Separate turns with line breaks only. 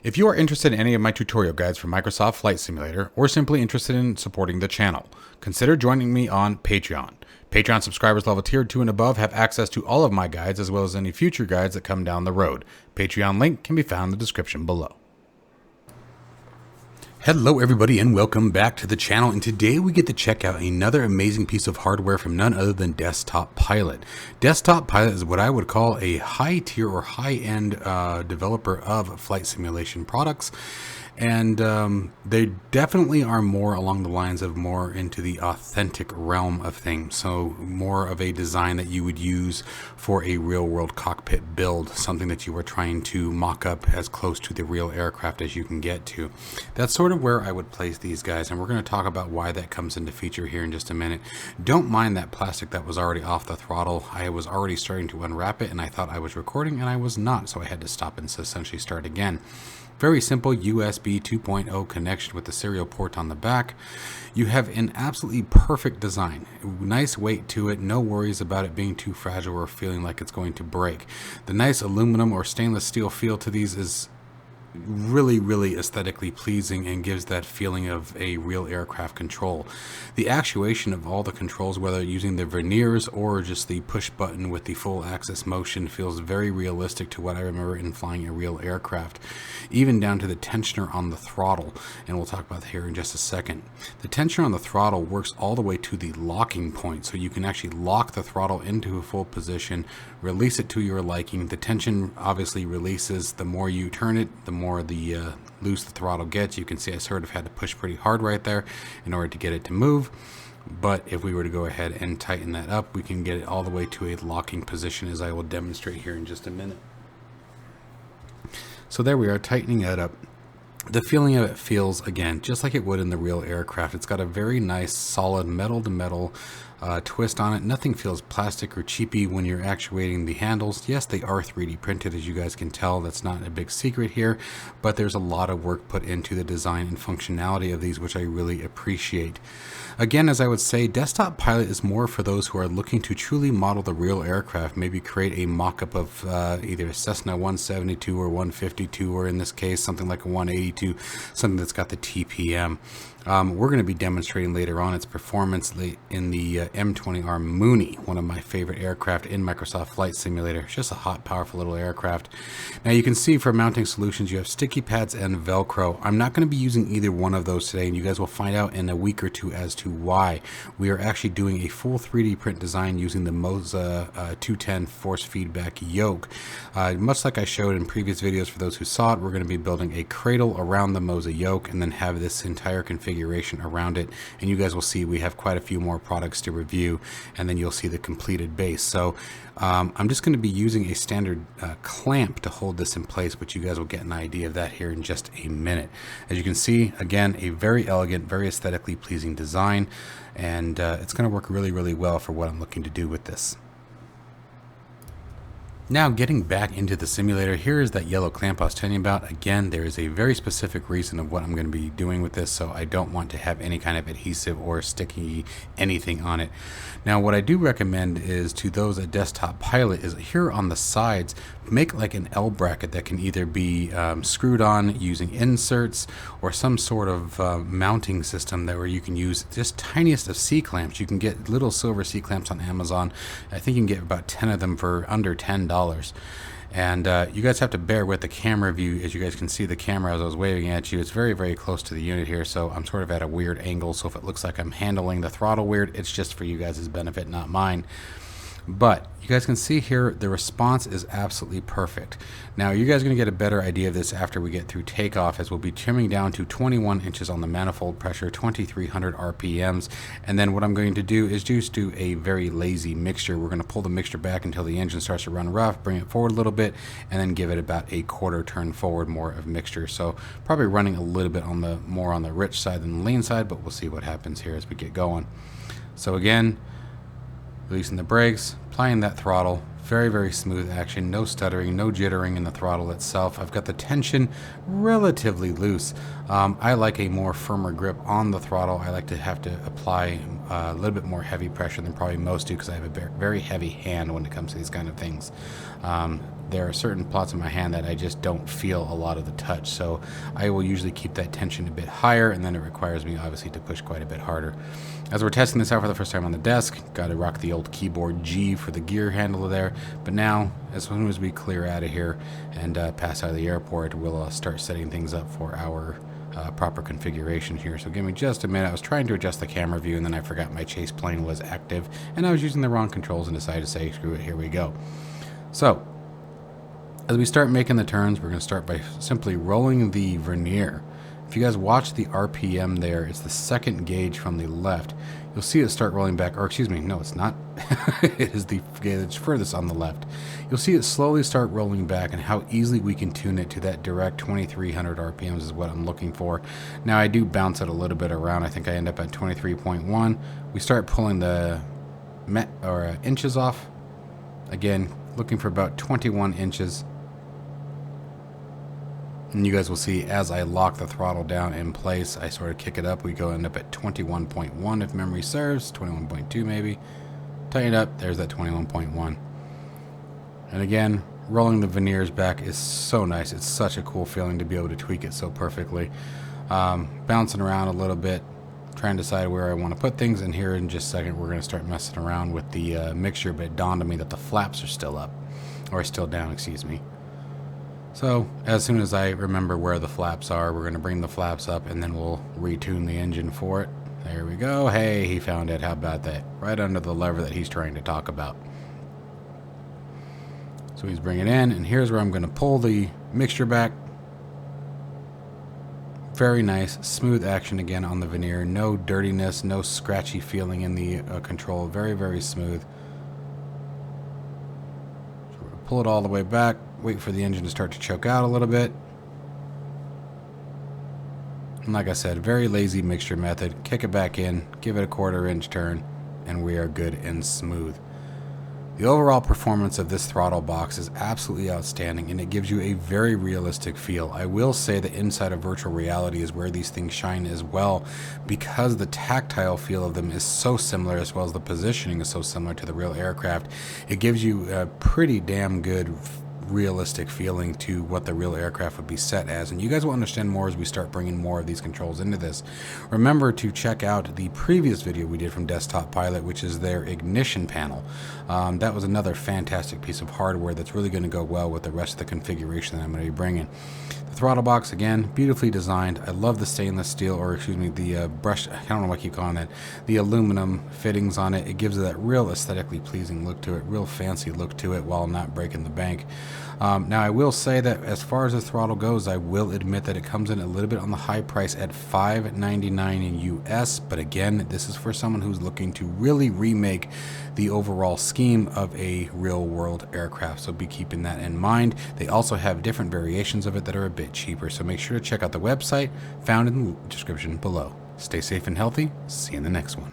If you are interested in any of my tutorial guides for Microsoft Flight Simulator, or simply interested in supporting the channel, consider joining me on Patreon. Patreon subscribers level tier 2 and above have access to all of my guides as well as any future guides that come down the road. Patreon link can be found in the description below. Hello everybody and welcome back to the channel, and today we get to check out another amazing piece of hardware from none other than Desktop Pilot. Desktop Pilot is what I would call a high tier or high end developer of flight simulation products. And they definitely are more along the lines of more into the authentic realm of things. So more of a design that you would use for a real world cockpit build, something that you are trying to mock up as close to the real aircraft as you can get to. That's sort of where I would place these guys. And we're going to talk about why that comes into feature here in just a minute. Don't mind that plastic that was already off the throttle. I was already starting to unwrap it and I thought I was recording and I was not. So I had to stop and essentially start again. Very simple USB 2.0 connection with the serial port on the back. You have an absolutely perfect design. Nice weight to it, no worries about it being too fragile or feeling like it's going to break. The nice aluminum or stainless steel feel to these is really aesthetically pleasing and gives that feeling of a real aircraft control. The actuation of all the controls, whether using the verniers or just the push button with the full axis motion, feels very realistic to what I remember in flying a real aircraft, even down to the tensioner on the throttle, and we'll talk about that here in just a second. The tensioner on the throttle works all the way to the locking point, so you can actually lock the throttle into a full position, release it to your liking. The tension obviously releases the more you turn it, the more the loose the throttle gets. You can see I sort of had to push pretty hard right there in order to get it to move. But if we were to go ahead and tighten that up, we can get it all the way to a locking position, as I will demonstrate here in just a minute. So there we are, tightening it up. The feeling of it feels, again, just like it would in the real aircraft. It's got a very nice solid metal to metal twist on it. Nothing feels plastic or cheapy when you're actuating the handles. Yes, they are 3D printed, as you guys can tell. That's not a big secret here, but there's a lot of work put into the design and functionality of these, which I really appreciate. Again, as I would say, Desktop Pilot is more for those who are looking to truly model the real aircraft, maybe create a mock-up of either a Cessna 172 or 152, or in this case, something like a 182, something that's got the TPM. We're going to be demonstrating later on its performance in the M20R Mooney, one of my favorite aircraft in Microsoft Flight Simulator. It's just a hot, powerful little aircraft. Now you can see for mounting solutions, you have sticky pads and Velcro. I'm not going to be using either one of those today, and you guys will find out in a week or two as to why. We are actually doing a full 3D print design using the Moza 210 force feedback yoke. Much like I showed in previous videos for those who saw it, we're going to be building a cradle around the Moza yoke and then have this entire configuration around it, and you guys will see we have quite a few more products to review, and then you'll see the completed base. So I'm just going to be using a standard clamp to hold this in place, but you guys will get an idea of that here in just a minute. As you can see, again, a very elegant, very aesthetically pleasing design, and it's going to work really well for what I'm looking to do with this. Now getting back into the simulator, here is that yellow clamp I was telling you about. Again, there is a very specific reason of what I'm going to be doing with this, so I don't want to have any kind of adhesive or sticky anything on it. Now what I do recommend is to those at Desktop Pilot is here on the sides, make like an L bracket that can either be screwed on using inserts or some sort of mounting system that where you can use just tiniest of C-clamps. You can get little silver C-clamps on Amazon. I think you can get about 10 of them for under $10. And you guys have to bear with the camera view. As you guys can see the camera as I was waving at you, it's very close to the unit here, so I'm sort of at a weird angle, so if it looks like I'm handling the throttle weird, it's just for you guys' benefit, not mine. But you guys can see here the response is absolutely perfect. Now you guys are going to get a better idea of this after we get through takeoff, as we'll be trimming down to 21 inches on the manifold pressure, 2300 RPMs, and then what I'm going to do is just do a very lazy mixture. We're going to pull the mixture back until the engine starts to run rough, bring it forward a little bit, and then give it about a quarter turn forward more of mixture. So probably running a little bit on the more on the rich side than the lean side, but we'll see what happens here as we get going. So again, releasing the brakes, applying that throttle, Very, very smooth action, no stuttering, no jittering in the throttle itself. I've got the tension relatively loose. I like a more firmer grip on the throttle. I like to have to apply a little bit more heavy pressure than probably most do because I have a very heavy hand when it comes to these kind of things. There are certain spots in my hand that I just don't feel a lot of the touch, so I will usually keep that tension a bit higher, and then it requires me obviously to push quite a bit harder. As we're testing this out for the first time on the desk, got to rock the old keyboard G for the gear handle there, but now as soon as we clear out of here and pass out of the airport, we'll start setting things up for our proper configuration here. So give me just a minute. I was trying to adjust the camera view and then I forgot my chase plane was active and I was using the wrong controls and decided to say screw it, here we go. So as we start making the turns, we're going to start by simply rolling the vernier. If you guys watch the RPM there, it's the second gauge from the left. You'll see it start rolling back, or excuse me, no, it's not. It is the gauge furthest on the left. You'll see it slowly start rolling back, and how easily we can tune it to that direct 2300 RPMs is what I'm looking for. Now I do bounce it a little bit around. I think I end up at 23.1. We start pulling the inches off. Again, looking for about 21 inches. And you guys will see as I lock the throttle down in place, I sort of kick it up. We end up at 21.1 if memory serves, 21.2 maybe. Tighten it up, there's that 21.1. And again, rolling the verniers back is so nice. It's such a cool feeling to be able to tweak it so perfectly. Bouncing around a little bit, trying to decide where I want to put things. And here in just a second, we're going to start messing around with the mixture, but it dawned on me that the flaps are still up, or still down, excuse me. So as soon as I remember where the flaps are, we're going to bring the flaps up and then we'll retune the engine for it. There we go. Hey, he found it. How about that? Right under the lever that he's trying to talk about. So he's bringing it in, and here's where I'm going to pull the mixture back. Very nice, smooth action again on the vernier. No dirtiness, no scratchy feeling in the control. Very, very smooth. So we're going to pull it all the way back. Wait for the engine to start to choke out a little bit. And like I said, very lazy mixture method. Kick it back in, give it a 1/4 inch turn, and we are good and smooth. The overall performance of this throttle box is absolutely outstanding, and it gives you a very realistic feel. I will say that inside of virtual reality is where these things shine as well, because the tactile feel of them is so similar, as well as the positioning is so similar to the real aircraft. It gives you a pretty damn good realistic feeling to what the real aircraft would be set as, and you guys will understand more as we start bringing more of these controls into this. Remember to check out the previous video we did from Desktop Pilot, which is their ignition panel. That was another fantastic piece of hardware that's really going to go well with the rest of the configuration that I'm going to be bringing. The throttle box, again, beautifully designed. I love the stainless steel, or excuse me, the brush, I don't know what I keep calling that, the aluminum fittings on it. It gives it that real aesthetically pleasing look to it, real fancy look to it while not breaking the bank. Now I will say that as far as the throttle goes, I will admit that it comes in a little bit on the high price at $599 in US, but again, this is for someone who's looking to really remake the overall scheme of a real world aircraft, so be keeping that in mind. They also have different variations of it that are a bit cheaper, so make sure to check out the website found in the description below. Stay safe and healthy. See you in the next one.